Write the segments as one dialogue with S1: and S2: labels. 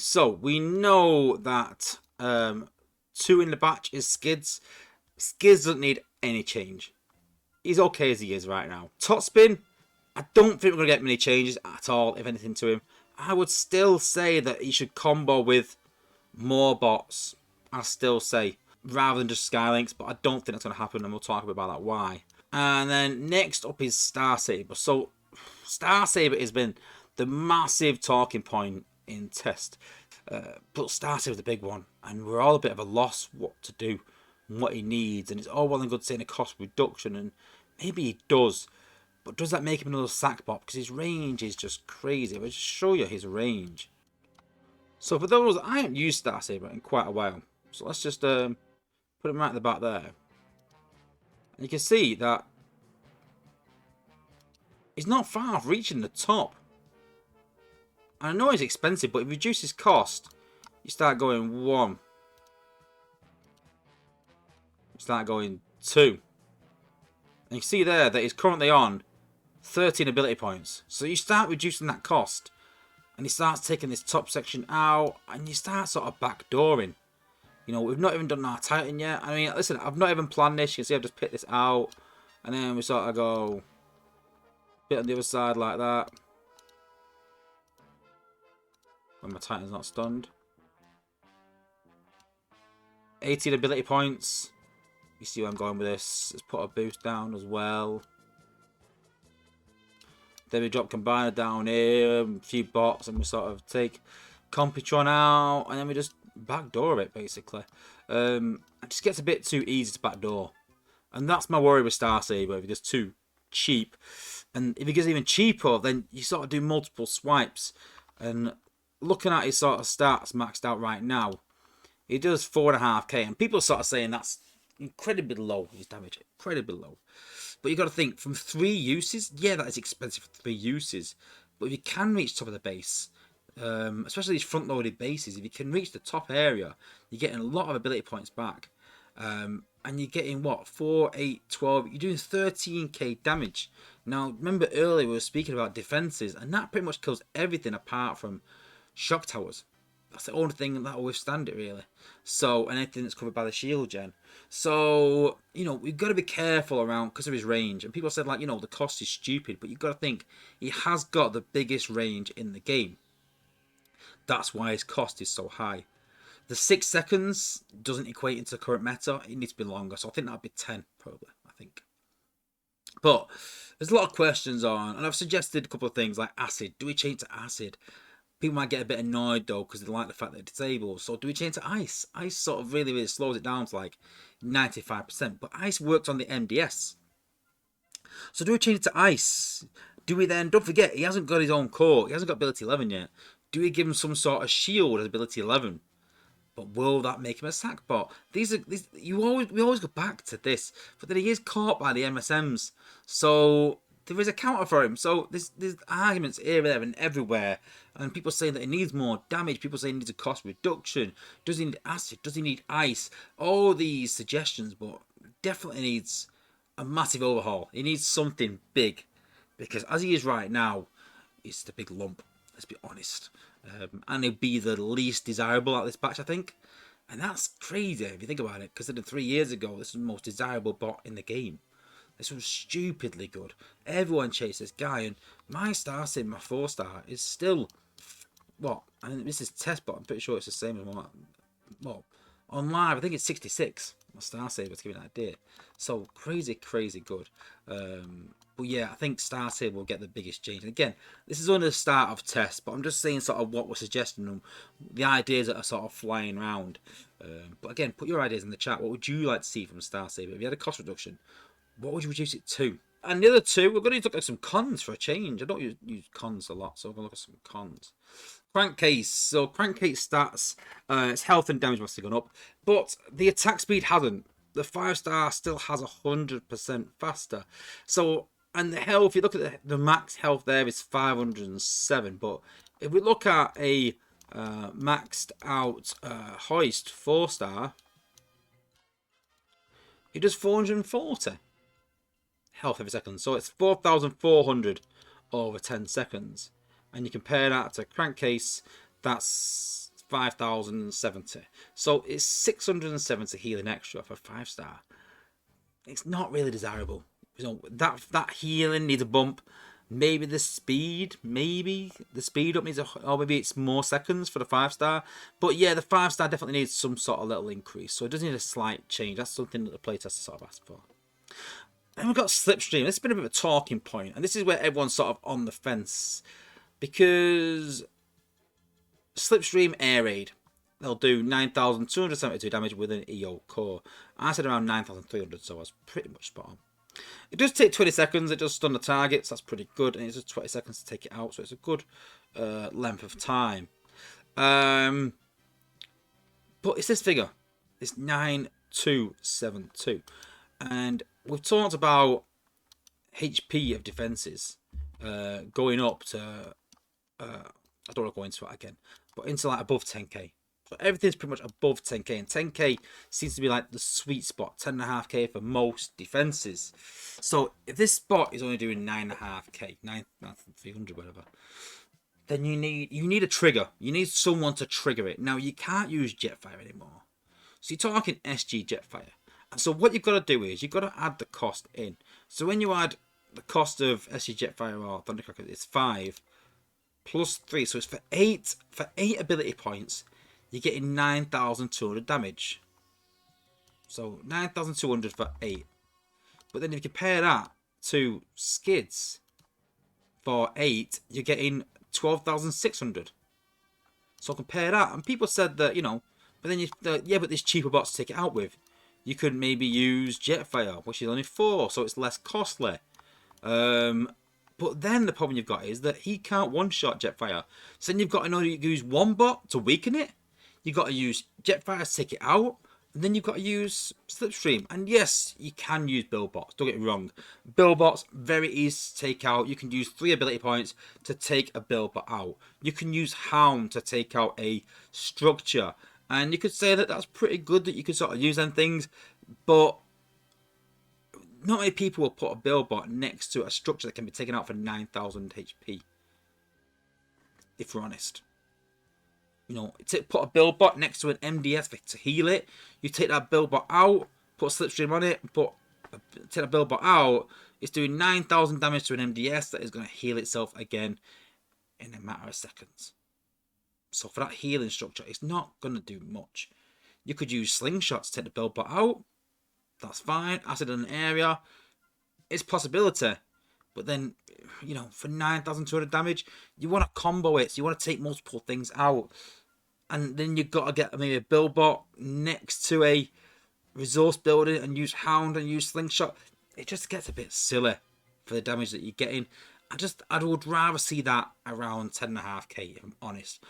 S1: So we know that 2 in the batch is Skids. Skids doesn't need any change. He's okay as he is right now. Top spin, I don't think we're going to get many changes at all, if anything, to him. I would still say that he should combo with more bots. I still say, rather than just Skylinks, but I don't think that's going to happen, and we'll talk about that why. And then next up is Star Saber. So Star Saber has been the massive talking point in test. But Star Saber's the big one, and we're all a bit of a loss what to do and what he needs. And it's all well and good saying a cost reduction, and maybe he does. But does that make him another sack bot? Because his range is just crazy. I'll just show you his range. So for those, I haven't used Star Saber in quite a while. So let's just put him right at the back there. And you can see that he's not far off reaching the top. I know he's expensive, but if you reduce his cost, you start going 1. You start going 2. And you see there that he's currently on 13 ability points. So you start reducing that cost, and he starts taking this top section out, and you start sort of backdooring. You know, we've not even done our Titan yet. I mean, listen, I've not even planned this. You can see I've just picked this out, and then we sort of go bit on the other side like that. When my Titan's not stunned. 18 ability points. You see where I'm going with this. Let's put a boost down as well. Then we drop Combiner down here. A few bots. And we sort of take Computron out. And then we just backdoor it, basically. It just gets a bit too easy to backdoor. And that's my worry with Star Saber. If it's too cheap. And if it gets even cheaper, then you sort of do multiple swipes. And looking at his sort of stats maxed out right now, he does 4.5k, and people are sort of saying that's incredibly low, his damage, incredibly low. But you got to think, from 3 uses, yeah, that is expensive for 3 uses. But if you can reach top of the base, especially these front-loaded bases, if you can reach the top area, you're getting a lot of ability points back. And you're getting, what, 4, 8, 12, you're doing 13k damage. Now, remember earlier we were speaking about defenses, and that pretty much kills everything apart from shock towers. That's the only thing that will withstand it, really. So, and anything that's covered by the shield gen. So, you know, we've got to be careful around because of his range. And people said, like, you know, the cost is stupid, but you've got to think he has got the biggest range in the game. That's why his cost is so high. The 6 seconds doesn't equate into current meta. It needs to be longer. So I think that'd be 10, probably, I think. But there's a lot of questions on, and I've suggested a couple of things like acid. Do we change to acid? People might get a bit annoyed though because they like the fact that it's disabled. So do we change to ice? Ice sort of really slows it down to like 95%. But ice works on the MDS. So do we change it to ice? Do we then, don't forget, he hasn't got his own core. He hasn't got ability 11 yet. Do we give him some sort of shield as ability 11? But will that make him a sack bot? We always go back to this. But then he is caught by the MSMs. So there is a counter for him. So there's arguments here, there, and everywhere. And people saying that he needs more damage. People saying he needs a cost reduction. Does he need acid? Does he need ice? All these suggestions, but definitely needs a massive overhaul. He needs something big. Because as he is right now, it's the big lump. Let's be honest. And he'll be the least desirable at this batch, I think. And that's crazy if you think about it. Considering 3 years ago, this was the most desirable bot in the game. This was stupidly good. Everyone chased this guy, and my star sim, my 4-star, is still what? I mean, this is test bot. I'm pretty sure it's the same as one. Well, on live, I think it's 66. My star saver to give you an idea. So crazy, crazy good. But yeah, I think Star Saber will get the biggest change. And again, this is only the start of test, but I'm just saying sort of what we're suggesting them, the ideas that are sort of flying around. But again, put your ideas in the chat. What would you like to see from Star Saber? If you had a cost reduction, what would you reduce it to? And the other two, we're going to look at some cons for a change. I don't use cons a lot, so we're going to look at some cons. Crankcase. So Crankcase stats, its health and damage must have gone up, but the attack speed hasn't. The 5-star still has 100% faster. So, and the health, if you look at the max health there is 507, but if we look at a maxed out hoist 4-star, it does 440 health every second. So it's 4,400 over 10 seconds. And you compare that to Crankcase, that's 5,070. So it's 670 healing extra for 5-star. It's not really desirable. You know, that healing needs a bump. Maybe the speed, up needs or maybe it's more seconds for the 5-star. But yeah, the 5-star definitely needs some sort of little increase. So it does need a slight change. That's something that the playtesters sort of asked for. And we've got Slipstream. This has been a bit of a talking point, and this is where everyone's sort of on the fence, because Slipstream Air Raid, they'll do 9,272 damage with an EO core. I said around 9,300, so I was pretty much spot on. It does take 20 seconds. It does stun the targets. That's pretty good, and it's just 20 seconds to take it out, so it's a good length of time. But it's this figure. It's 9,272, and we've talked about HP of defenses going up to I don't want to go into it again, but into like above 10k. So everything's pretty much above 10k, and 10k seems to be like the sweet spot. 10.5k for most defenses. So if this spot is only doing 9.5k, 9,300 whatever, then you need a trigger. You need someone to trigger it. Now you can't use Jetfire anymore. So you're talking SG Jetfire. And so what you've got to do is you've got to add the cost in. So when you add the cost of SG Jetfire or Thundercracker, it's 5 plus 3. So it's for 8 ability points. You're getting 9,200 damage. So 9,200 for 8. But then if you compare that to Skids for 8, you're getting 12,600. So compare that. And people said that, you know, but then yeah, but there's cheaper bots to take it out with. You could maybe use Jetfire, which is only 4, so it's less costly. But then the problem you've got is that he can't one-shot Jetfire. So then you've got to know you use one bot to weaken it. You've got to use Jetfire to take it out. And then you've got to use Slipstream. And yes, you can use build bots. Don't get me wrong. Build bots, very easy to take out. You can use 3 ability points to take a build bot out. You can use Hound to take out a structure. And you could say that that's pretty good that you can sort of use them things. But not many people will put a build bot next to a structure that can be taken out for 9,000 HP. If we're honest. You know, put a build bot next to an MDS to heal it. You take that build bot out, put a Slipstream on it, take that build bot out. It's doing 9,000 damage to an MDS that is going to heal itself again in a matter of seconds. So for that healing structure, it's not going to do much. You could use Slingshot to take the build bot out. That's fine. Acid in an area. It's a possibility. But then, you know, for 9,200 damage, you want to combo it. So you want to take multiple things out. And then you've got to get maybe a build bot next to a resource building and use Hound and use Slingshot. It just gets a bit silly for the damage that you're getting. I would rather see that around 10.5k, if I'm honest.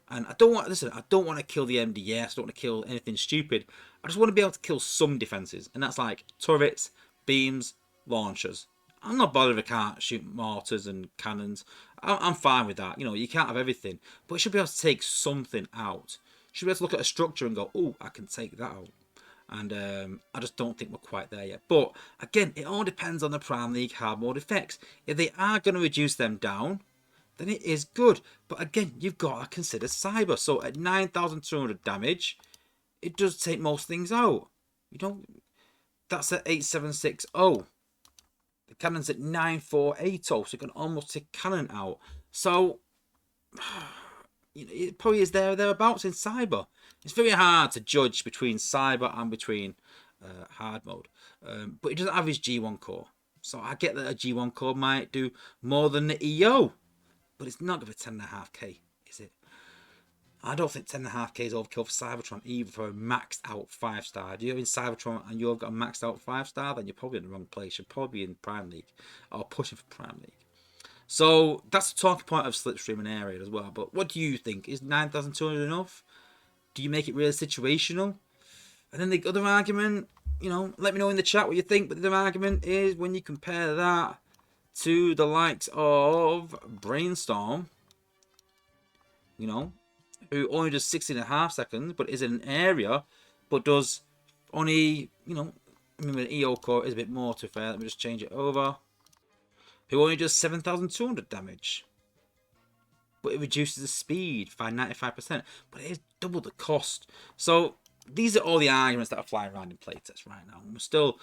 S1: And I don't want to kill the MDS. I don't want to kill anything stupid. I just want to be able to kill some defenses. And that's like turrets, beams, launchers. I'm not bothered if I can't shoot mortars and cannons. I'm fine with that. You know, you can't have everything. But you should be able to take something out. You should be able to look at a structure and go, oh, I can take that out. And I just don't think we're quite there yet. But again, it all depends on the Prime League hard mode effects. If they are going to reduce them down, then it is good. But again, you've got to consider cyber. So at 9,200 damage, it does take most things out. You know, that's at 8,760. The cannon's at 9,480, so you can almost take cannon out. So, you know, it probably is thereabouts in cyber. It's very hard to judge between cyber and between hard mode. But it doesn't have his G1 core. So I get that a G1 core might do more than the EO. But it's not going to be 10.5k, is it? I don't think 10.5k is overkill for Cybertron, even for a maxed out 5-star. If you're in Cybertron and you've got a maxed out 5-star, then you're probably in the wrong place. You're probably in Prime League or pushing for Prime League. So that's the talking point of Slipstream and Air Raid as well. But what do you think? Is 9,200 enough? Do you make it really situational? And then the other argument, you know, let me know in the chat what you think. But the other argument is when you compare that to the likes of Brainstorm, you know, who only does 16.5 seconds, but is in an area, but does only, you know, I mean, an EO core is a bit more, to fair. Let me just change it over. Who only does 7,200 damage. but it reduces the speed by 95%, but it is double the cost. So these are all the arguments that are flying around in playtest right now. We're still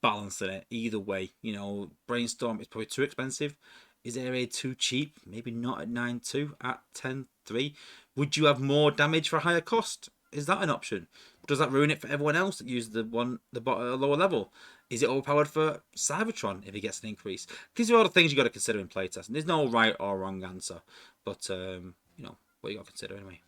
S1: balancing it either way. You know, Brainstorm is probably too expensive. Is Air Raid too cheap? Maybe not at 9.2, at 10.3. Would you have more damage for a higher cost? Is that an option? Does that ruin it for everyone else that uses the bot at a lower level? Is it overpowered for Cybertron if he gets an increase? These are all the things you got to consider in playtesting. There's no right or wrong answer, but you know what you got to consider anyway.